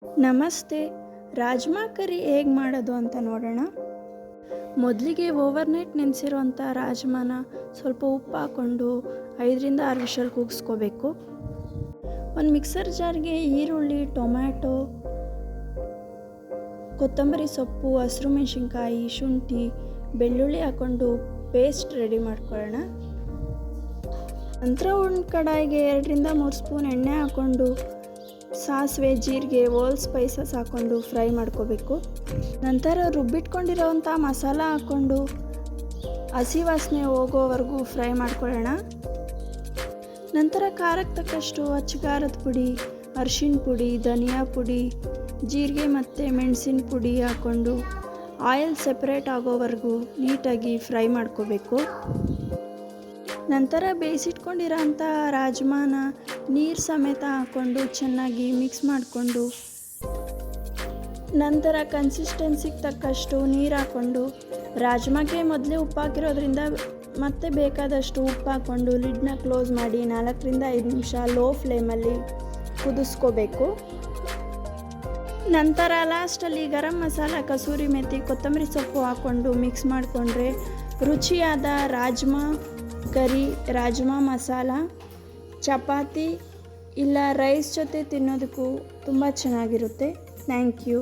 ನಮಸ್ತೆ. ರಾಜ್ಮಾ ಕರಿ ಹೇಗೆ ಮಾಡೋದು ಅಂತ ನೋಡೋಣ. ಮೊದಲಿಗೆ ಓವರ್ನೈಟ್ ನೆನೆಸಿರೋಂಥ ರಾಜ್ಮಾನ ಸ್ವಲ್ಪ ಉಪ್ಪು ಹಾಕ್ಕೊಂಡು 5ರಿಂದ 6 ವಿಷಲ್ ಕೂಗಿಸ್ಕೋಬೇಕು. ಒಂದು ಮಿಕ್ಸರ್ ಜಾರ್ಗೆ ಈರುಳ್ಳಿ, ಟೊಮ್ಯಾಟೊ, ಕೊತ್ತಂಬರಿ ಸೊಪ್ಪು, ಹಸಿರು ಮೆಣಸಿನ್ಕಾಯಿ, ಶುಂಠಿ, ಬೆಳ್ಳುಳ್ಳಿ ಹಾಕ್ಕೊಂಡು ಪೇಸ್ಟ್ ರೆಡಿ ಮಾಡ್ಕೊಳ್ಳೋಣ. ನಂತರ ಒಂದು ಕಡಾಯಿಗೆ 2ರಿಂದ 3 ಸ್ಪೂನ್ ಎಣ್ಣೆ ಹಾಕ್ಕೊಂಡು ಸಾಸಿವೆ, ಜೀರಿಗೆ, ಓಲ್ ಸ್ಪೈಸಸ್ ಹಾಕ್ಕೊಂಡು ಫ್ರೈ ಮಾಡ್ಕೋಬೇಕು. ನಂತರ ರುಬ್ಬಿಟ್ಕೊಂಡಿರೋವಂಥ ಮಸಾಲ ಹಾಕ್ಕೊಂಡು ಹಸಿ ವಾಸನೆ ಹೋಗೋವರೆಗೂ ಫ್ರೈ ಮಾಡ್ಕೊಳ್ಳೋಣ. ನಂತರ ಖಾರಕ್ಕೆ ತಕ್ಕಷ್ಟು ಅಚ್ಚಕಾರದ ಪುಡಿ, ಅರಿಶಿನ ಪುಡಿ, ಧನಿಯಾ ಪುಡಿ, ಜೀರಿಗೆ ಮತ್ತು ಮೆಣಸಿನ ಪುಡಿ ಹಾಕ್ಕೊಂಡು ಆಯಿಲ್ ಸೆಪ್ರೇಟ್ ಆಗೋವರೆಗೂ ನೀಟಾಗಿ ಫ್ರೈ ಮಾಡ್ಕೋಬೇಕು. ನಂತರ ಬೇಯಿಸಿಟ್ಕೊಂಡಿರೋಂಥ ರಾಜ್ಮಾನ ನೀರು ಸಮೇತ ಹಾಕ್ಕೊಂಡು ಚೆನ್ನಾಗಿ ಮಿಕ್ಸ್ ಮಾಡಿಕೊಂಡು ನಂತರ ಕನ್ಸಿಸ್ಟೆನ್ಸಿಗೆ ತಕ್ಕಷ್ಟು ನೀರು ಹಾಕ್ಕೊಂಡು ರಾಜ್ಮಾಗೆ ಮೊದಲೇ ಉಪ್ಪು ಹಾಕಿರೋದ್ರಿಂದ ಮತ್ತೆ ಬೇಕಾದಷ್ಟು ಉಪ್ಪು ಹಾಕ್ಕೊಂಡು ಲಿಡ್ನ ಕ್ಲೋಸ್ ಮಾಡಿ 4ರಿಂದ 5 ನಿಮಿಷ ಲೋ ಫ್ಲೇಮಲ್ಲಿ ಕುದಿಸ್ಕೋಬೇಕು. ನಂತರ ಲಾಸ್ಟಲ್ಲಿ ಗರಂ ಮಸಾಲ, ಕಸೂರಿ ಮೆಥಿ, ಕೊತ್ತಂಬರಿ ಸೊಪ್ಪು ಹಾಕ್ಕೊಂಡು ಮಿಕ್ಸ್ ಮಾಡಿಕೊಂಡ್ರೆ ರುಚಿಯಾದ ರಾಜ್ಮಾ ಕರಿ, ರಾಜ್ಮಾ ಮಸಾಲ ಚಪಾತಿ ಇಲ್ಲ ರೈಸ್ ಜೊತೆ ತಿನ್ನೋದಕ್ಕೂ ತುಂಬ ಚೆನ್ನಾಗಿರುತ್ತೆ. Thank you.